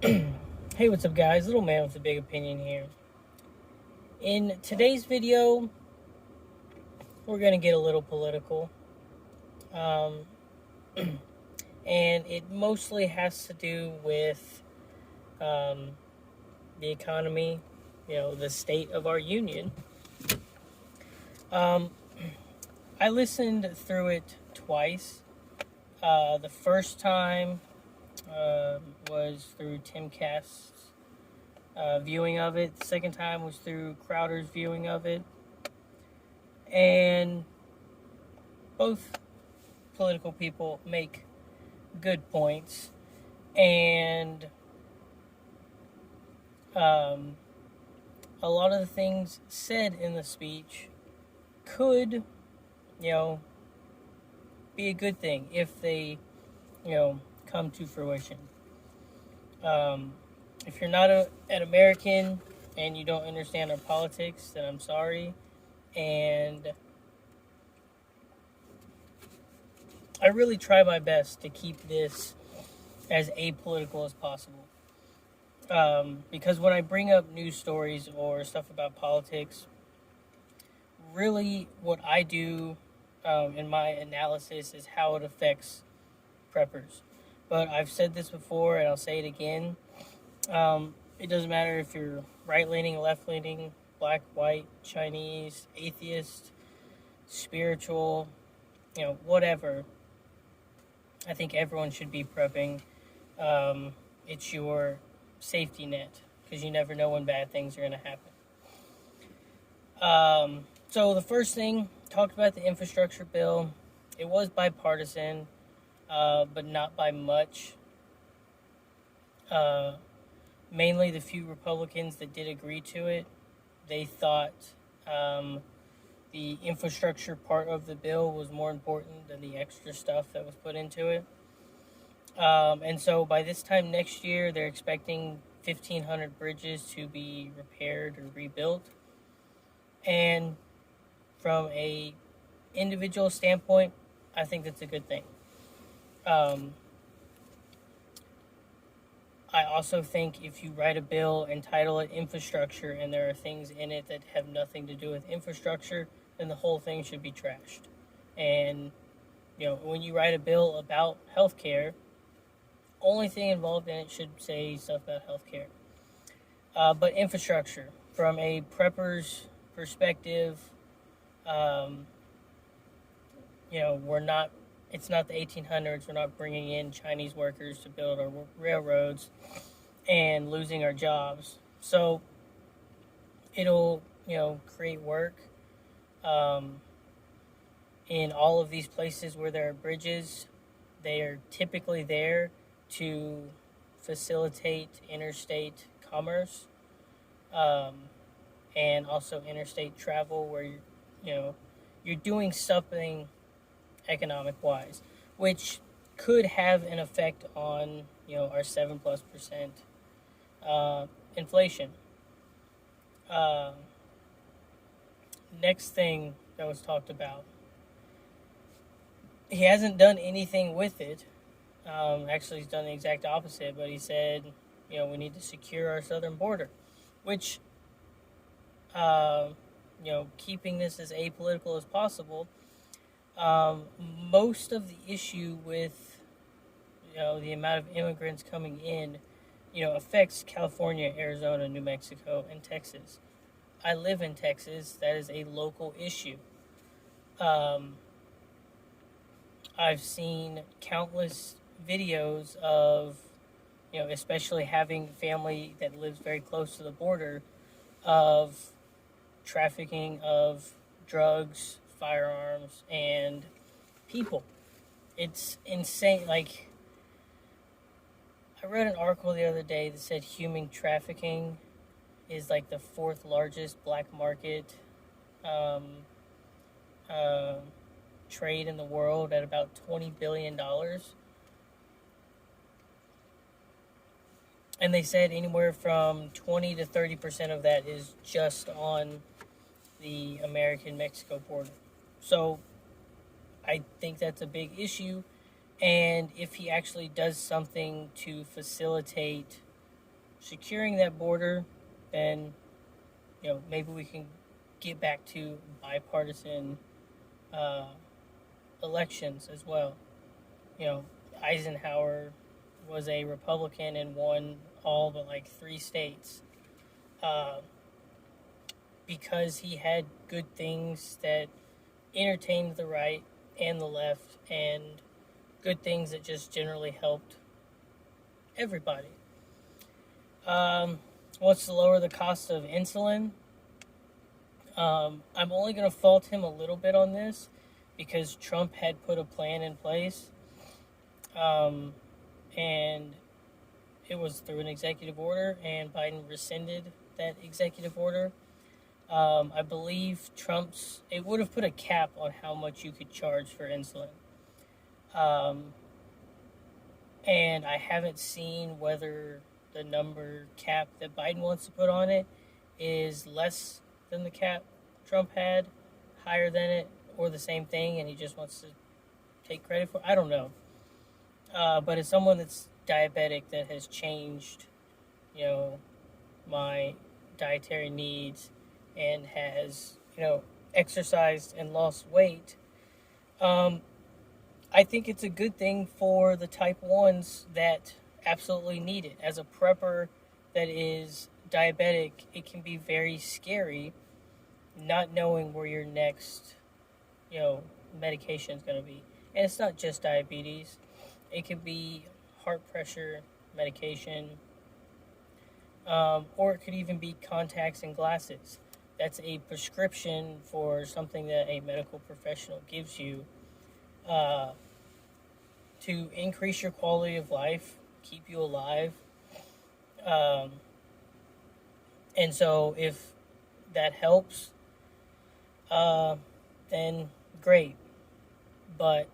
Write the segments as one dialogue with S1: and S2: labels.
S1: Hey, what's up, guys? Little man with a big opinion here. In today's video, we're going to get a little political. Um, and it mostly has to do with um, the economy, the state of our union. Um, I listened through it twice. The first time was through Tim Cast's viewing of it. The second time was through Crowder's viewing of it. And both political people make good points. And a lot of the things said in the speech could, be a good thing if they, come to fruition. If you're not an American and you don't understand our politics, then I'm sorry. And I really try my best to keep this as apolitical as possible. Because when I bring up news stories or stuff about politics, really what I do in my analysis is how it affects preppers. But I've said this before and I'll say it again. It doesn't matter if you're right-leaning, left-leaning, black, white, Chinese, atheist, spiritual, whatever. I think everyone should be prepping. It's your safety net because you never know when bad things are going to happen. So the first thing, talked about the infrastructure bill. It was bipartisan, but not by much. Mainly the few Republicans that did agree to it, they thought the infrastructure part of the bill was more important than the extra stuff that was put into it. And so by this time next year, they're expecting 1,500 bridges to be repaired or rebuilt. And from a individual standpoint, I think that's a good thing. I also think if you write a bill and title it infrastructure and there are things in it that have nothing to do with infrastructure, then the whole thing should be trashed. And, when you write a bill about healthcare, only thing involved in it should say stuff about healthcare. But infrastructure, from a prepper's perspective, it's not the 1800s. We're not bringing in Chinese workers to build our railroads and losing our jobs. So it'll, create work in all of these places where there are bridges. They are typically there to facilitate interstate commerce and also interstate travel where you're doing something economic wise, which could have an effect on our 7+% inflation. Next thing that was talked about, he hasn't done anything with it. Actually, he's done the exact opposite, but he said, we need to secure our southern border, which, keeping this as apolitical as possible, most of the issue with, the amount of immigrants coming in, affects California, Arizona, New Mexico, and Texas. I live in Texas. That is a local issue. I've seen countless videos of, especially having family that lives very close to the border, of trafficking of drugs, firearms, and people. It's insane. Like, I read an article the other day that said human trafficking is like the fourth largest black market trade in the world at about $20 billion. And they said anywhere from 20 to 30% of that is just on the American-Mexico border. So I think that's a big issue. And if he actually does something to facilitate securing that border, then maybe we can get back to bipartisan uh, elections as well. You know, Eisenhower was a Republican and won all but like 3 states uh, because he had good things that entertained the right and the left, and good things that just generally helped everybody. Wants to lower the cost of insulin. I'm only going to fault him a little bit on this because Trump had put a plan in place, and it was through an executive order, and Biden rescinded that executive order. I believe it would have put a cap on how much you could charge for insulin. Um, and I haven't seen whether the number cap that Biden wants to put on it is less than the cap Trump had, higher than it, or the same thing, and he just wants to take credit for it. I don't know. But as someone that's diabetic that has changed, my dietary needs and has, exercised and lost weight, I think it's a good thing for the type 1s that absolutely need it. As a prepper that is diabetic, it can be very scary not knowing where your next, medication is going to be. And it's not just diabetes. It could be heart pressure medication, or it could even be contacts and glasses. That's a prescription for something that a medical professional gives you to increase your quality of life, keep you alive. Um, and so if that helps, then great. But,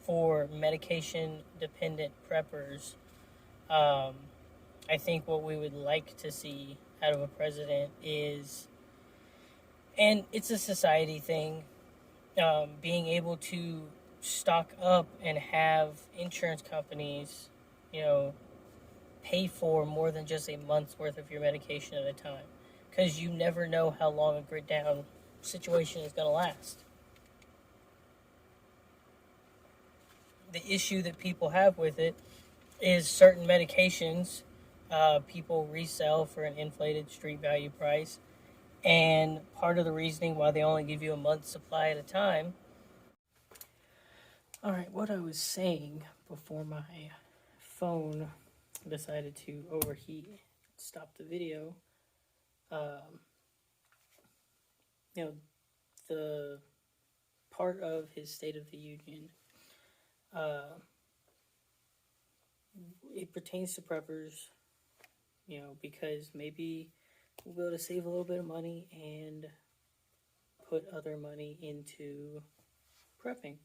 S1: for medication dependent preppers, I think what we would like to see out of a president is, and it's a society thing, being able to stock up and have insurance companies, pay for more than just a month's worth of your medication at a time. Because you never know how long a grid down situation is going to last. The issue that people have with it is certain medications people resell for an inflated street value price. And part of the reasoning why they only give you a month's supply at a time. All right, what I was saying before my phone decided to overheat, stop the video. The part of his State of the Union, it pertains to preppers, because maybe we'll be able to save a little bit of money and put other money into prepping.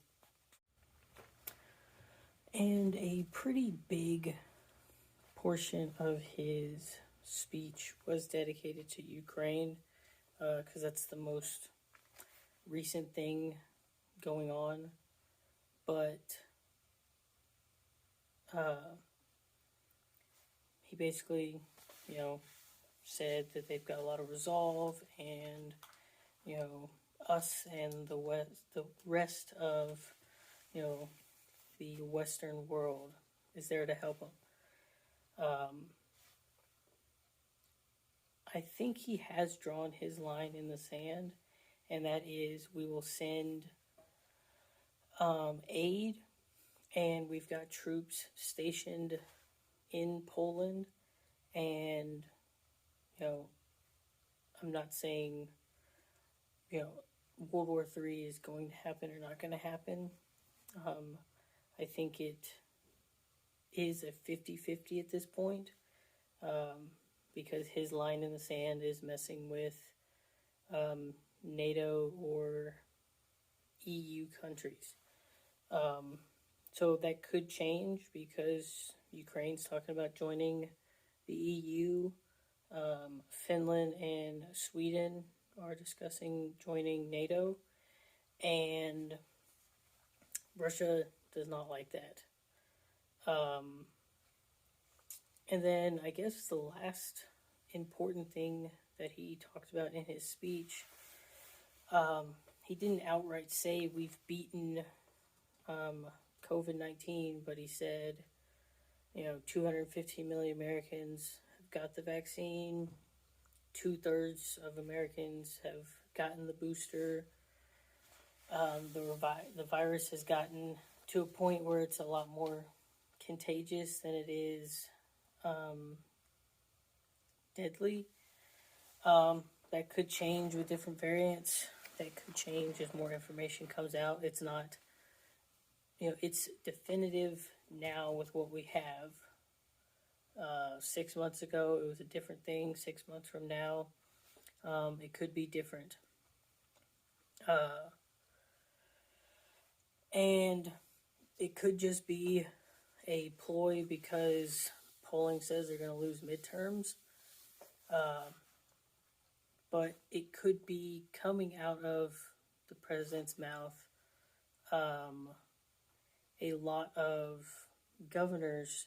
S1: And a pretty big portion of his speech was dedicated to Ukraine, because that's the most recent thing going on. But he basically, said that they've got a lot of resolve, and us and the rest of the Western world is there to help them. I think he has drawn his line in the sand, and that is we will send aid, and we've got troops stationed in Poland, and I'm not saying World War III is going to happen or not going to happen. I think it is a 50-50 at this point, because his line in the sand is messing with NATO or EU countries. So that could change because Ukraine's talking about joining the EU. Finland and Sweden are discussing joining NATO, and Russia does not like that. And then I guess the last important thing that he talked about in his speech, he didn't outright say we've beaten COVID-19, but he said, 215 million Americans have got the vaccine. 2/3 of Americans have gotten the booster. The virus has gotten to a point where it's a lot more contagious than it is deadly. That could change with different variants. That could change as more information comes out. It's not, it's definitive now with what we have. 6 months ago, it was a different thing. 6 months from now, it could be different. And it could just be a ploy because polling says they're going to lose midterms. But it could be coming out of the president's mouth. A lot of governors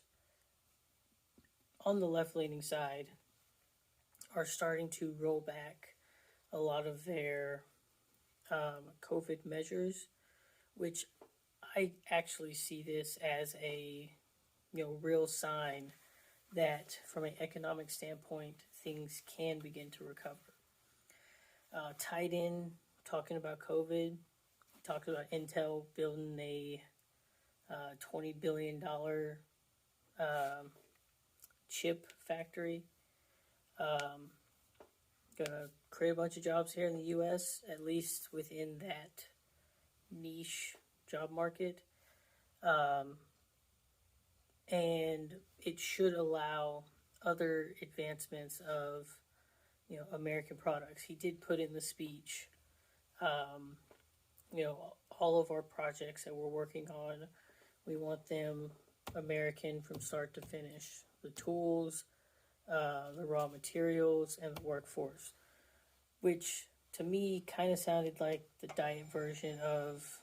S1: on the left-leaning side are starting to roll back a lot of their COVID measures, which I actually see this as a real sign that from an economic standpoint things can begin to recover. Tied in talking about COVID, talked about Intel building a $20 billion chip factory. Gonna create a bunch of jobs here in the U.S., at least within that niche job market. And it should allow other advancements of American products. He did put in the speech, all of our projects that we're working on, we want them American from start to finish. The tools, the raw materials, and the workforce, which to me kind of sounded like the diet version of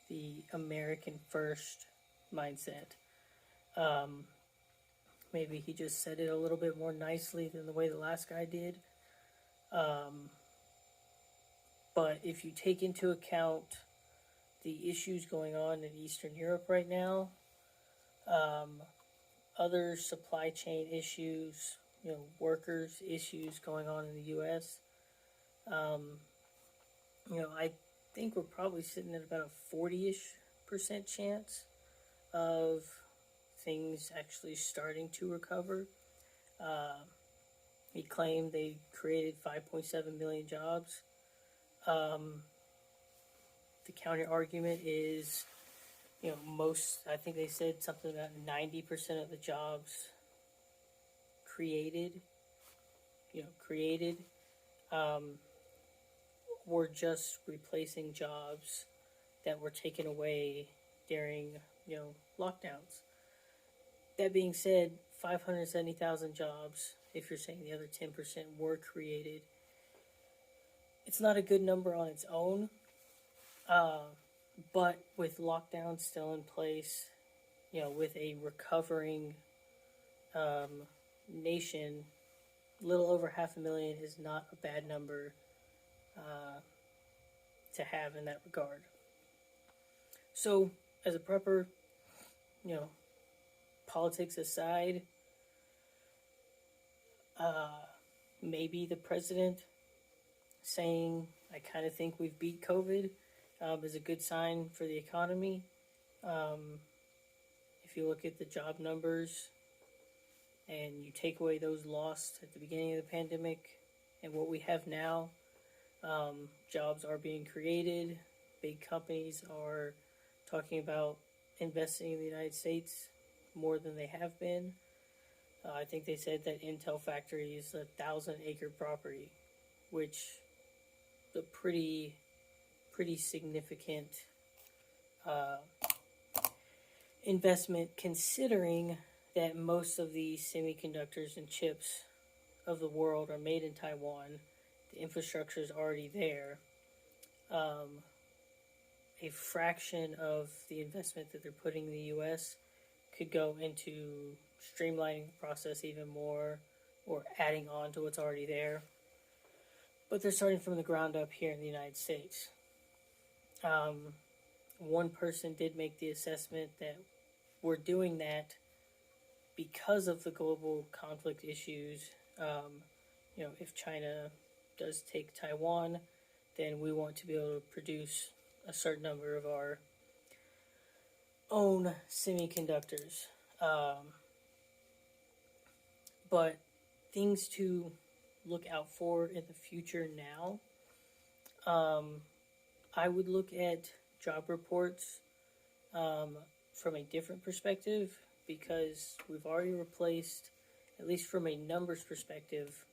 S1: the American first mindset. Maybe he just said it a little bit more nicely than the way the last guy did. But if you take into account the issues going on in Eastern Europe right now, other supply chain issues, workers issues going on in the U.S., I think we're probably sitting at about a 40-ish% chance of things actually starting to recover. He claimed they created 5.7 million jobs. The counter argument is, I think they said something about 90% of the jobs created, were just replacing jobs that were taken away during, lockdowns. That being said, 570,000 jobs, if you're saying the other 10% were created, it's not a good number on its own. But with lockdowns still in place, with a recovering nation, a little over 500,000 is not a bad number to have in that regard. So, as a prepper, politics aside, maybe the president saying, I kind of think we've beat COVID, is a good sign for the economy. If you look at the job numbers and you take away those lost at the beginning of the pandemic and what we have now, jobs are being created. Big companies are talking about investing in the United States more than they have been. I think they said that Intel factory is a 1,000-acre property, which is a pretty significant investment, considering that most of the semiconductors and chips of the world are made in Taiwan. The infrastructure is already there. A fraction of the investment that they're putting in the U.S. could go into streamlining the process even more or adding on to what's already there. But they're starting from the ground up here in the United States. One person did make the assessment that we're doing that because of the global conflict issues. If China does take Taiwan, then we want to be able to produce a certain number of our own semiconductors. But things to look out for in the future now, I would look at job reports from a different perspective, because we've already replaced, at least from a numbers perspective,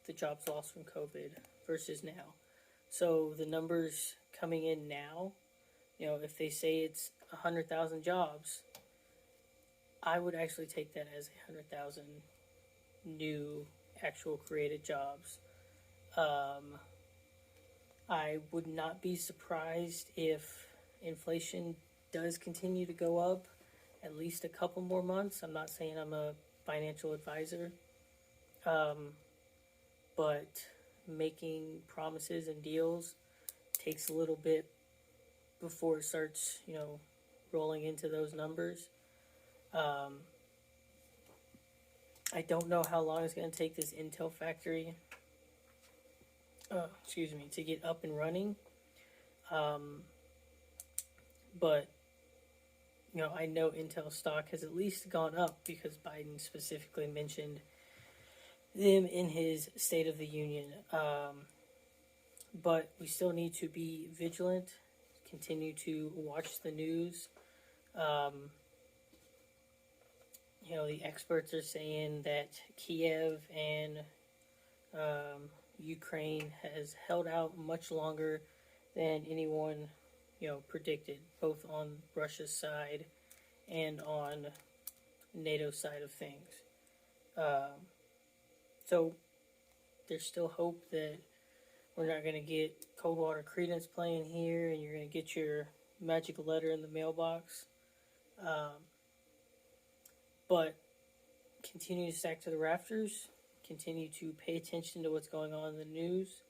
S1: the jobs lost from COVID versus now. So the numbers coming in now, if they say it's 100,000 jobs, I would actually take that as 100,000 new actual created jobs. I would not be surprised if inflation does continue to go up at least a couple more months. I'm not saying I'm a financial advisor, but making promises and deals takes a little bit before it starts, rolling into those numbers. I don't know how long it's going to take this Intel factory, to get up and running. But I know Intel stock has at least gone up because Biden specifically mentioned them in his State of the Union. But we still need to be vigilant, continue to watch the news. The experts are saying that Kiev and Ukraine has held out much longer than anyone, predicted, both on Russia's side and on NATO's side of things. So there's still hope that we're not going to get Coldwater Credence playing here and you're going to get your magical letter in the mailbox. But continue to stack to the rafters. Continue to pay attention to what's going on in the news.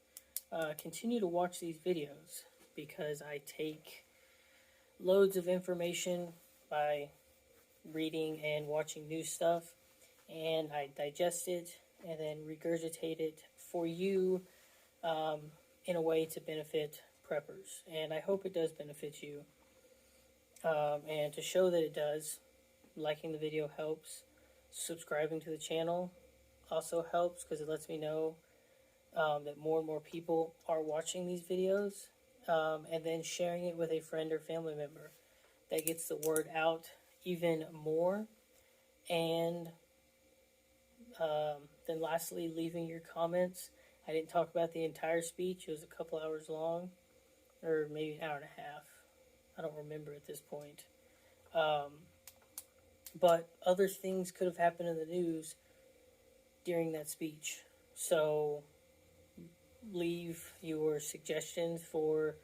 S1: Continue to watch these videos, because I take loads of information by reading and watching news stuff, and I digest it and then regurgitate it for you in a way to benefit preppers. And I hope it does benefit you. And to show that it does, liking the video helps. Subscribing to the channel also helps, because it lets me know that more and more people are watching these videos, and then sharing it with a friend or family member. That gets the word out even more. And then lastly, leaving your comments. I didn't talk about the entire speech. It was a couple hours long, or maybe an hour and a half. I don't remember at this point. But other things could have happened in the news during that speech. So leave your suggestions for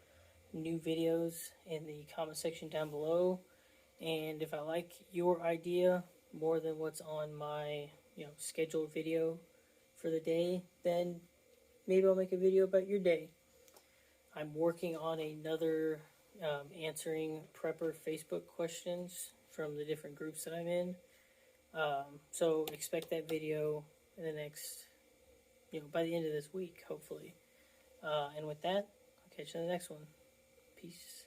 S1: new videos in the comment section down below. And if I like your idea more than what's on my scheduled video for the day, then maybe I'll make a video about your day. I'm working on another answering prepper Facebook questions from the different groups that I'm in. So expect that video in the next, by the end of this week, hopefully. And with that, I'll catch you in the next one. Peace.